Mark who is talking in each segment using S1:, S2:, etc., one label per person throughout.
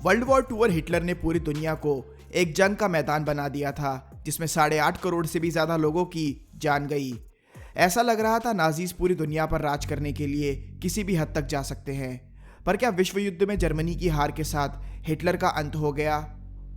S1: World war II और Hitler ने पूरी दुनिया को एक जंग का मैदान बना दिया था जिसमें 8.5 करोड़ से भी ज्यादा लोगों की जान गई। ऐसा लग रहा था नाजीज पूरी दुनिया पर राज करने के लिए किसी भी हद तक जा सकते हैं। पर क्या विश्व युद्ध में जर्मनी की हार के साथ हिटलर का अंत हो गया?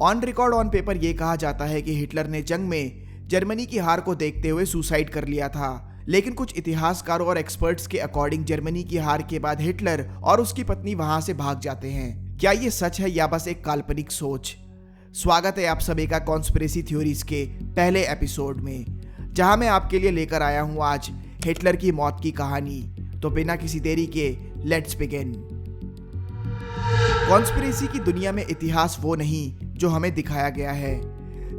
S1: ऑन रिकॉर्ड ऑन पेपर ये कहा जाता है कि हिटलर ने जंग में जर्मनी की हार को देखते हुए सुसाइड कर लिया था, लेकिन कुछ इतिहासकारों और एक्सपर्ट्स के अकॉर्डिंग जर्मनी की हार के बाद हिटलर और उसकी पत्नी वहां से भाग जाते हैं। क्या ये सच है या बस एक काल्पनिक सोच? स्वागत है आप सभी का कॉन्स्पिरेसी थ्योरीज के पहले एपिसोड में, जहां मैं आपके लिए लेकर आया हूं आज हिटलर की मौत की कहानी। तो बिना किसी देरी के लेट्स बिगिन। कॉन्स्पिरेसी की दुनिया में इतिहास वो नहीं जो हमें दिखाया गया है।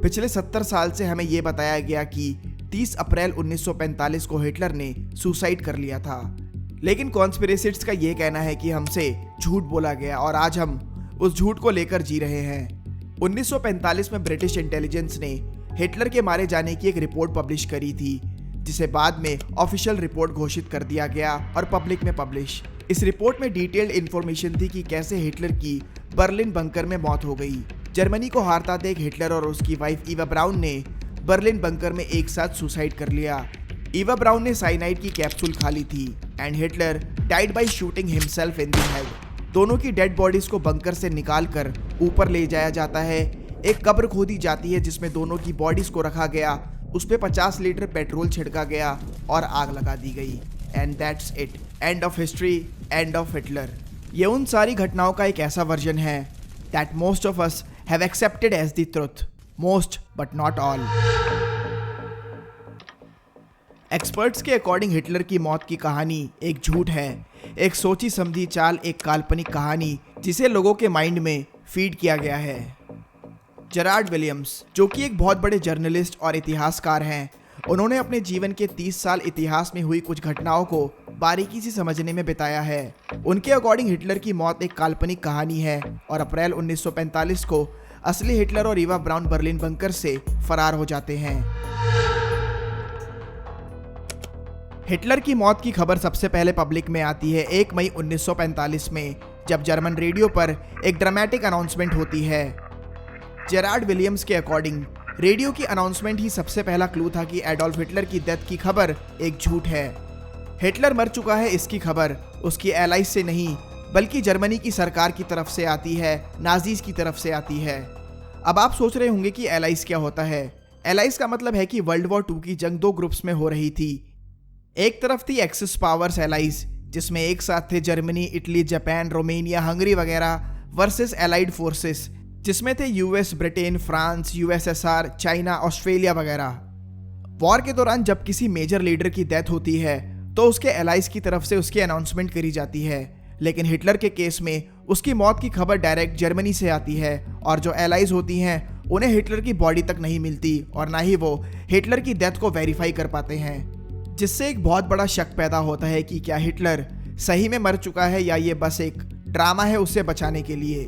S1: पिछले 70 साल से हमें यह बताया गया कि 30 अप्रैल 1945 को हिटलर ने सुसाइड कर लिया था, लेकिन कॉन्स्पिरेसिस्ट्स का यह कहना है कि हमसे झूठ बोला गया और आज हम उस झूठ को लेकर जी रहे हैं। 1945 में ब्रिटिश इंटेलिजेंस ने हिटलर के मारे जाने की एक रिपोर्ट पब्लिश करी थी, जिसे बाद में ऑफिशियल रिपोर्ट घोषित कर दिया गया और पब्लिक में पब्लिश। इस रिपोर्ट में डिटेल्ड इंफॉर्मेशन थी कि कैसे हिटलर की बर्लिन बंकर में मौत हो गई। जर्मनी को हारता देख हिटलर और उसकी वाइफ ईवा ब्राउन ने बर्लिन बंकर में एक साथ सुसाइड कर लिया। ईवा ब्राउन ने साइनाइड की कैप्सूल खा ली थी and Hitler died by shooting himself in the head. दोनों की डेड बॉडीज को बंकर से निकाल कर ऊपर ले जाया जाता है। एक कब्र खोदी जाती है जिसमें दोनों की बॉडीज को रखा गया, उस पे 50 लीटर पेट्रोल छिड़का गया और आग लगा दी गई। And that's it, end of history, end of Hitler. ये उन सारी घटनाओं का एक ऐसा वर्जन है that most of us have accepted as the truth, most but not all. Experts के अकॉर्डिंग हिटलर की मौत की कहानी एक झूठ है, एक सोची समझी चाल, एक काल्पनिक कहानी जिसे लोगों के माइंड में फीड किया गया है। जेरार्ड विलियम्स, जो कि एक बहुत बड़े जर्नलिस्ट और इतिहासकार हैं, उन्होंने अपने जीवन के 30 साल इतिहास में हुई कुछ घटनाओं को बारीकी से समझने में बिताया है। उनके अकॉर्डिंग हिटलर की मौत एक काल्पनिक कहानी है और अप्रैल 1945 को असली हिटलर और ईवा ब्राउन बर्लिन बंकर से फरार हो जाते हैं। हिटलर की मौत की खबर सबसे पहले पब्लिक में आती है 1 मई 1945 में, जब जर्मन रेडियो पर एक ड्रामेटिक अनाउंसमेंट होती है। जेरार्ड विलियम्स के अकॉर्डिंग रेडियो की अनाउंसमेंट ही सबसे पहला क्लू था कि एडोल्फ हिटलर की डेथ की खबर एक झूठ है। हिटलर मर चुका है इसकी खबर उसकी एलाइज से नहीं, बल्कि जर्मनी की सरकार की तरफ से आती है, नाजीज की तरफ से आती है। अब आप सोच रहे होंगे कि एलाइज क्या होता है। एलाइज का मतलब है कि वर्ल्ड वॉर II की जंग 2 ग्रुप्स में हो रही थी। एक तरफ थी एक्सिस पावर्स एलाइज, जिसमें एक साथ थे Germany, Italy, Japan, Romania, Hungary वगैरह, वर्सेस एलाइड फोर्सेस, जिसमें थे US, Britain, France, USSR, China, Australia वगैरह। वॉर के दौरान जब किसी मेजर लीडर की डेथ होती है तो उसके एलाइज की तरफ से उसकी अनाउंसमेंट करी जाती है, लेकिन हिटलर के केस में उसकी मौत की खबर डायरेक्ट जर्मनी से आती है और जो एलाइज होती हैं उन्हें हिटलर की बॉडी तक नहीं मिलती और ना ही वो हिटलर की डेथ को वेरीफाई कर पाते हैं, जिससे एक बहुत बड़ा शक पैदा होता है कि क्या हिटलर सही में मर चुका है या ये बस एक ड्रामा है उसे बचाने के लिए।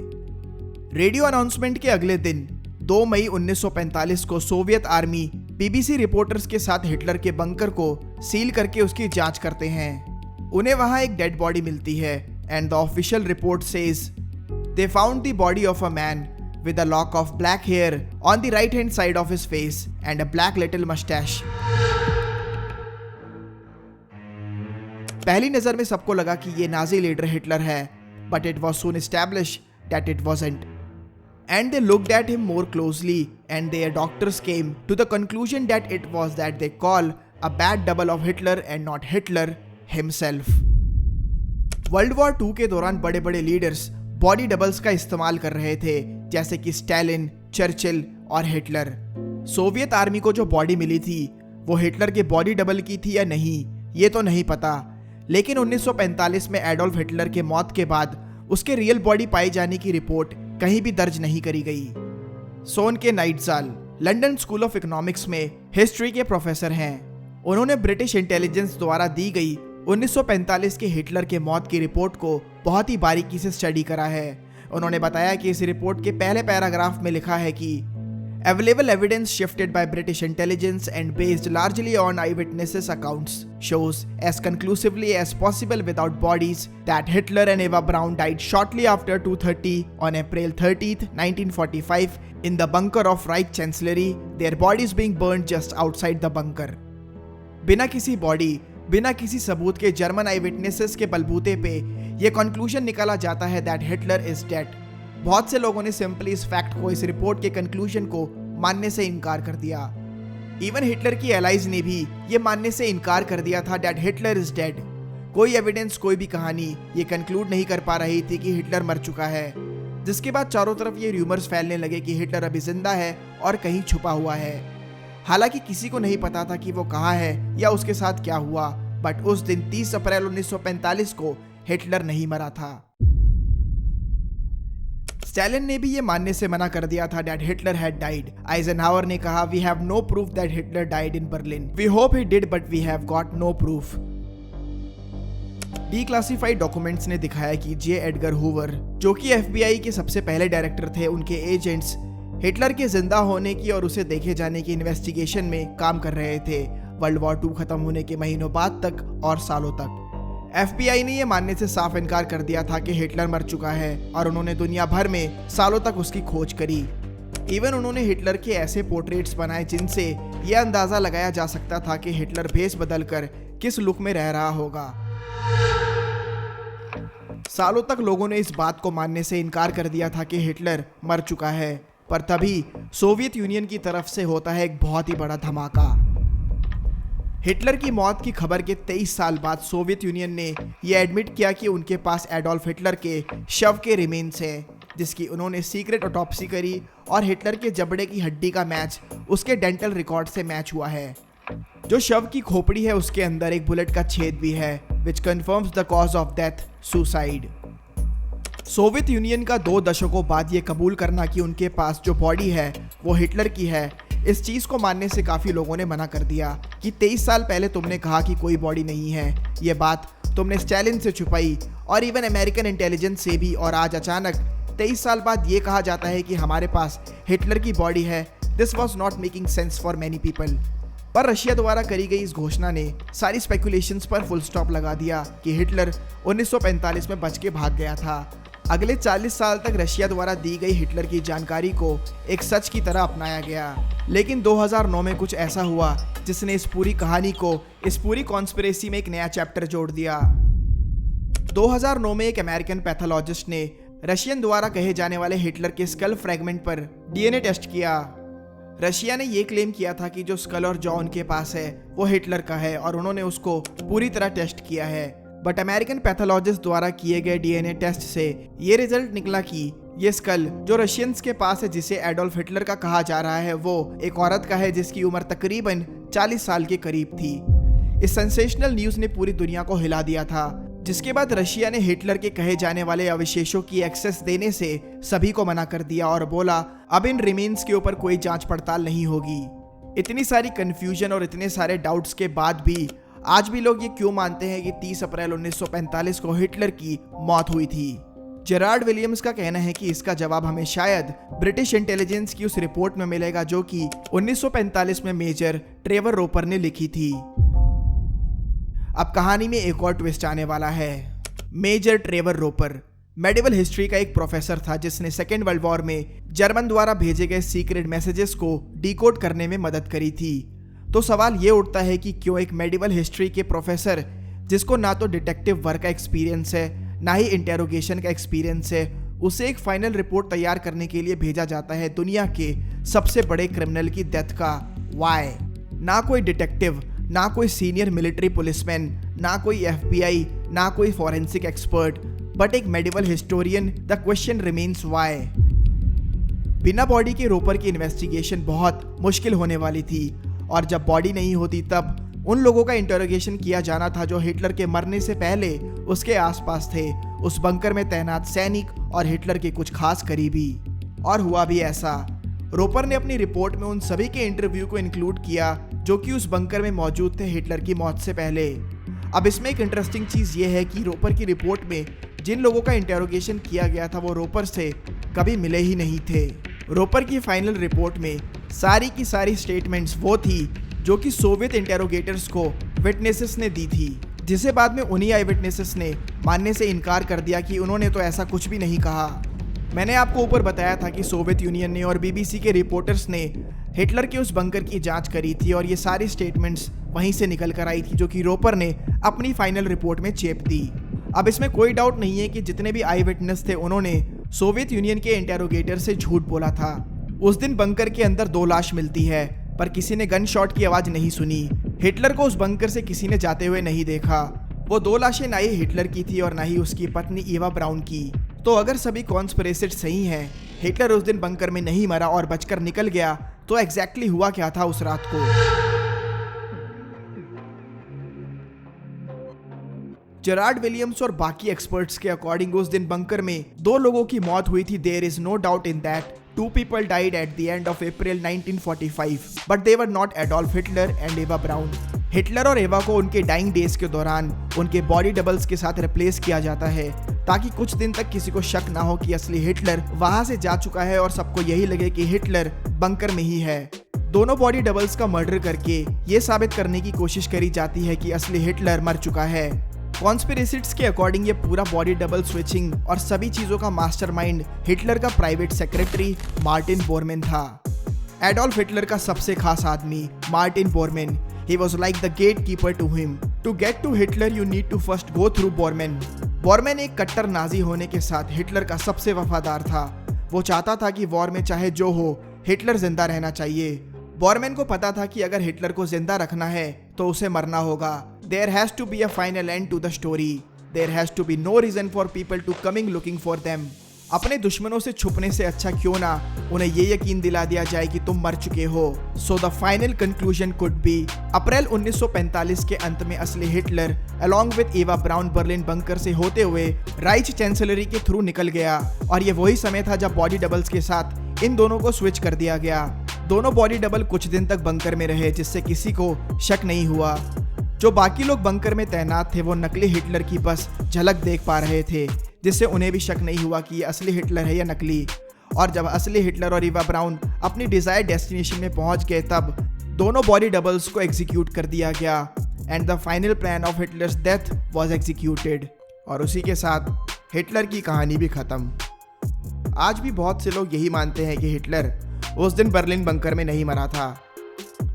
S1: रेडियो अनाउंसमेंट के अगले दिन 2 मई 1945 को सोवियत आर्मी बीबीसी रिपोर्टर्स के साथ हिटलर के बंकर को सील करके उसकी जांच करते हैं। उन्हें वहां एक डेड बॉडी मिलती है and the official report says they found the body of a man with a lock of black hair on the right hand side of his face and a black little mustache. पहली नजर में सबको लगा कि ये Nazi leader Hitler है, but it was soon established that it wasn't. And they looked at him more closely and their doctors came to the conclusion that it was that they call a bad double of Hitler and not Hitler himself. World war II के दौरान बड़े बड़े leaders body doubles का इस्तेमाल कर रहे थे, जैसे कि स्टालिन, चर्चिल और हिटलर। सोवियत आर्मी को जो बॉडी मिली थी वो हिटलर के बॉडी डबल की थी या नहीं, ये तो नहीं पता, लेकिन 1945 में एडोल्फ हिटलर के मौत के बाद उसके रियल बॉडी पाए जाने की रिपोर्ट कहीं भी दर्ज नहीं करी गई। सोन के नाइटजाल लंदन स्कूल ऑफ इकोनॉमिक्स में हिस्ट्री के प्रोफेसर हैं। उन्होंने ब्रिटिश इंटेलिजेंस द्वारा दी गई 1945 के हिटलर के मौत की रिपोर्ट को बहुत ही बारीकी से स्टडी करा है। उन्होंने बताया कि इस रिपोर्ट के पहले पैराग्राफ में लिखा है कि Available evidence shifted by British intelligence and based largely on eyewitnesses' accounts shows as conclusively as possible without bodies that Hitler and Eva Braun died shortly after 2:30 on April 30th, 1945 in the bunker of Reich Chancellery, their bodies being burned just outside the bunker. बिना किसी body, बिना किसी सबूत के German आई witnesses के बलबूते पे ये कंक्लूजन निकाला जाता है दैट हिटलर इज डेड। बहुत से लोगों ने सिंपली इस फैक्ट को, इस रिपोर्ट के कंक्लूजन को मानने से इनकार कर दिया। इवन हिटलर की एलाइज ने भी ये मानने से इनकार कर दिया था दैट हिटलर इज डेड। कोई एविडेंस, कोई भी कहानी ये कंक्लूड नहीं कर पा रही थी कि हिटलर मर चुका है, जिसके बाद चारों तरफ ये र्यूमर्स फैलने लगे कि हिटलर अभी जिंदा है और कहीं छुपा हुआ है। हालांकि किसी को नहीं पता था कि वो कहाँ है या उसके साथ क्या हुआ, बट उस दिन 30 अप्रैल 1945 को हिटलर नहीं मरा था। स्टैलिन ने भी ये मानने से मना कर दिया था that Hitler had died. Eisenhower ने कहा, we have no proof that Hitler died in Berlin, we hope he did but we have got no proof. Declassified documents ने दिखाया कि जे एडगर हूवर, जो कि एफबीआई के सबसे पहले डायरेक्टर थे, उनके एजेंट्स हिटलर के जिंदा होने की और उसे देखे जाने की इन्वेस्टिगेशन में काम कर रहे थे वर्ल्ड वॉर 2 खत्म होने के महीनों बाद तक और सालों तक। एफबीआई ने यह मानने से साफ इनकार कर दिया था कि हिटलर मर चुका है और उन्होंने दुनिया भर में सालों तक उसकी खोज करी। इवन उन्होंने हिटलर के ऐसे पोर्ट्रेट्स बनाए जिनसे यह अंदाजा लगाया जा सकता था कि हिटलर भेष बदलकर किस लुक में रह रहा होगा। सालों तक लोगों ने इस बात को मानने से इनकार कर दिया था कि हिटलर मर चुका है, पर तभी सोवियत यूनियन की तरफ से होता है एक बहुत ही बड़ा धमाका। हिटलर की मौत की खबर के 23 साल बाद सोवियत यूनियन ने यह एडमिट किया कि उनके पास एडोल्फ हिटलर के शव के रिमेन्स हैं, जिसकी उन्होंने सीक्रेट ऑटोप्सी करी और हिटलर के जबड़े की हड्डी का मैच उसके डेंटल रिकॉर्ड से मैच हुआ है। जो शव की खोपड़ी है उसके अंदर एक बुलेट का छेद भी है, which confirms the cause of death, suicide. Soviet Union का 2 दशकों बाद ये कबूल करना कि उनके पास जो बॉडी है वो हिटलर की है, इस चीज़ को मानने से काफ़ी लोगों ने मना कर दिया कि 23 साल पहले तुमने कहा कि कोई बॉडी नहीं है, ये बात तुमने स्टैलिन से छुपाई और इवन अमेरिकन इंटेलिजेंस से भी, और आज अचानक 23 साल बाद ये कहा जाता है कि हमारे पास हिटलर की बॉडी है। This was not making sense for many people. पर रशिया द्वारा करी गई इस घोषणा ने सारी स्पेकुलेशंस पर फुल स्टॉप लगा दिया कि हिटलर 1945 में बच के भाग गया था। अगले 40 साल तक रशिया द्वारा दी गई हिटलर की जानकारी को एक सच की तरह अपनाया गया, लेकिन 2009 में कुछ ऐसा हुआ जिसने इस पूरी कहानी को, इस पूरी कॉन्स्पिरेसी में एक नया चैप्टर जोड़ दिया। 2009 में एक अमेरिकन पैथोलॉजिस्ट ने रशियन द्वारा कहे जाने वाले हिटलर के स्कल फ्रैगमेंट पर डीएनए टेस्ट किया। रशिया ने यह क्लेम किया था कि जो स्कल और जॉ उनके पास है वो हिटलर का है और उन्होंने उसको पूरी तरह टेस्ट किया है, बट अमेरिकन पैथोलॉजिस्ट द्वारा किए गए डीएनए टेस्ट से ये रिजल्ट निकला कि ये स्कल जो रशियंस के पास है, जिसे एडोल्फ हिटलर का कहा जा रहा है, वो एक औरत का है जिसकी उम्र तकरीबन 40 साल के करीब थी। इस सेंसेशनल न्यूज ने पूरी दुनिया को हिला दिया था, जिसके बाद रशिया ने हिटलर के कहे जाने वाले अवशेषों की एक्सेस देने से सभी को मना कर दिया और बोला अब इन रिमेन्स के ऊपर कोई जांच पड़ताल नहीं होगी। इतनी सारी कंफ्यूजन और इतने सारे डाउट्स के बाद भी आज भी लोग ये क्यों मानते हैं कि 30 अप्रैल 1945 को हिटलर की मौत हुई थी? जेरार्ड विलियम्स का कहना है कि इसका जवाब हमें शायद ब्रिटिश इंटेलिजेंस की उस रिपोर्ट में मिलेगा जो कि 1945 में मेजर ट्रेवर रोपर ने लिखी थी। अब कहानी में एक और ट्विस्ट आने वाला है। Major Trevor Roper medieval history का एक प्रोफेसर था जिसने सेकेंड वर्ल्ड वॉर में जर्मन द्वारा भेजे गए सीक्रेट मैसेजेस को डिकोड करने में मदद करी थी। तो सवाल ये उठता है कि क्यों एक मेडिवल हिस्ट्री के प्रोफेसर, जिसको ना तो डिटेक्टिव वर्क का एक्सपीरियंस है ना ही इंटेरोगेशन का एक्सपीरियंस है, उसे एक फाइनल रिपोर्ट तैयार करने के लिए भेजा जाता है दुनिया के सबसे बड़े क्रिमिनल की डेथ का। वाई? ना कोई डिटेक्टिव, ना कोई सीनियर मिलिट्री पुलिसमैन, ना कोई एफबीआई, ना कोई फॉरेंसिक एक्सपर्ट, बट एक medieval historian. The question remains why. बिना बॉडी के रोपर की इन्वेस्टिगेशन बहुत मुश्किल होने वाली थी और जब बॉडी नहीं होती तब उन लोगों का इंटरोगेशन किया जाना था जो हिटलर के मरने से पहले उसके आसपास थे, उस बंकर में तैनात सैनिक और हिटलर के कुछ खास करीबी। और हुआ भी ऐसा। रोपर ने अपनी रिपोर्ट में उन सभी के इंटरव्यू को इंक्लूड किया जो कि उस बंकर में मौजूद थे हिटलर की मौत से पहले। अब इसमें एक इंटरेस्टिंग चीज़ ये है कि रोपर की रिपोर्ट में जिन लोगों का इंटरोगेशन किया गया था वो रोपर से कभी मिले ही नहीं थे। रोपर की फाइनल रिपोर्ट में सारी की सारी स्टेटमेंट्स वो थी जो कि सोवियत इंटेरोगेटर्स को विटनेसेस ने दी थी, जिसे बाद में उन्हीं आई विटनेसेस ने मानने से इनकार कर दिया कि उन्होंने तो ऐसा कुछ भी नहीं कहा। मैंने आपको ऊपर बताया था कि सोवियत यूनियन ने और बीबीसी के रिपोर्टर्स ने हिटलर के उस बंकर की जांच करी थी और ये सारी स्टेटमेंट्स वहीं से निकल कर आई थी जो कि रोपर ने अपनी फाइनल रिपोर्ट में चेप दी। अब इसमें कोई डाउट नहीं है कि जितने भी आई विटनेस थे उन्होंने सोवियत यूनियन के इंटेरोगेटर से झूठ बोला था। उस दिन बंकर के अंदर 2 लाश मिलती है, पर किसी ने गन शॉट की आवाज नहीं सुनी। हिटलर को उस बंकर से किसी ने जाते हुए नहीं देखा। वो 2 लाशें ना ही हिटलर की थी और ना ही उसकी पत्नी ईवा ब्राउन की। तो अगर सभी कॉन्स्पिरेसीज सही हैं, हिटलर उस दिन बंकर में नहीं मरा और बचकर निकल गया, तो एग्जैक्टली हुआ क्या था उस रात को। जेरार्ड विलियम्स और बाकी एक्सपर्ट्स के अकॉर्डिंग उस दिन बंकर में 2 लोगों की मौत हुई थी। There is no doubt in that 2 people died at the end of April 1945, but they were not Adolf Hitler and Eva Braun. Hitler और एवा को उनके डाइंग डेज के दौरान उनके बॉडी डबल्स के साथ रिप्लेस किया जाता है ताकि कुछ दिन तक किसी को शक ना हो कि असली हिटलर वहां से जा चुका है और सबको यही लगे कि हिटलर बंकर में ही है। दोनों बॉडी डबल्स का मर्डर करके ये साबित करने की कोशिश करी जाती है कि असली हिटलर मर चुका है। कॉन्स्पिरेसिस्ट्स के अकॉर्डिंग ये पूरा बॉडी डबल स्विचिंग और सभी चीजों का मास्टरमाइंड हिटलर का प्राइवेट सेक्रेटरी मार्टिन बोरमैन था। एडोल्फ हिटलर का सबसे खास आदमी Martin Bormann, he was like the gatekeeper to him. To get to Hitler you need to first go through Bormann. Bormann एक कट्टर नाजी होने के साथ हिटलर का सबसे वफादार था। वो चाहता था कि वॉर में चाहे जो हो हिटलर जिंदा रहना चाहिए। बोरमैन को पता था कि अगर हिटलर को जिंदा रखना है तो उसे मरना होगा। There has to be a final end to the story. There has to be no reason for people to coming looking for them. अपने दुश्मनों से छुपने से अच्छा क्यों ना उन्हें ये यकीन दिला दिया जाए कि तुम मर चुके हो। So the final conclusion could be अप्रैल 1945 के अंत में असली हिटलर along with एवा ब्राउन बर्लिन बंकर से होते हुए राइच चांसलरी के थ्रू निकल गया और ये वही समय था जब बॉडी डबल्स के साथ इन दोनों को स्विच कर दिया गया। दोनों बॉडी डबल कुछ दिन तक बंकर में रहे जिससे किसी को शक नहीं हुआ। जो बाकी लोग बंकर में तैनात थे वो नकली हिटलर की बस झलक देख पा रहे थे, जिससे उन्हें भी शक नहीं हुआ कि ये असली हिटलर है या नकली। और जब असली हिटलर और ईवा ब्राउन अपनी डिजायर्ड डेस्टिनेशन में पहुंच गए तब दोनों बॉडी डबल्स को एग्जीक्यूट कर दिया गया and the final plan of Hitler's death was executed. और उसी के साथ हिटलर की कहानी भी खत्म। आज भी बहुत से लोग यही मानते हैं कि हिटलर उस दिन बर्लिन बंकर में नहीं मरा था।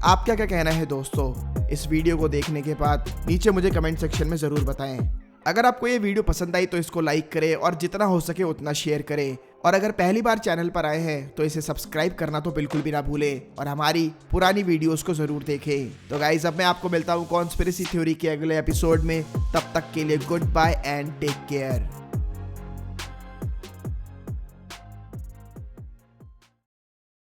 S1: आपका क्या कहना है दोस्तों? इस वीडियो को देखने के बाद नीचे मुझे कमेंट सेक्शन में ज़रूर बताएं। अगर आपको ये वीडियो पसंद आई तो इसको लाइक करें और जितना हो सके उतना शेयर करें। और अगर पहली बार चैनल पर आए हैं तो इसे सब्सक्राइब करना तो बिल्कुल भी ना भूलें और हमारी पुरानी वीडियोस को ज़रूर देखें। तो गाइज अब मैं आपको मिलता हूँ कॉन्स्पिरेसी थ्योरी के अगले एपिसोड में। तब तक के लिए goodbye and take care.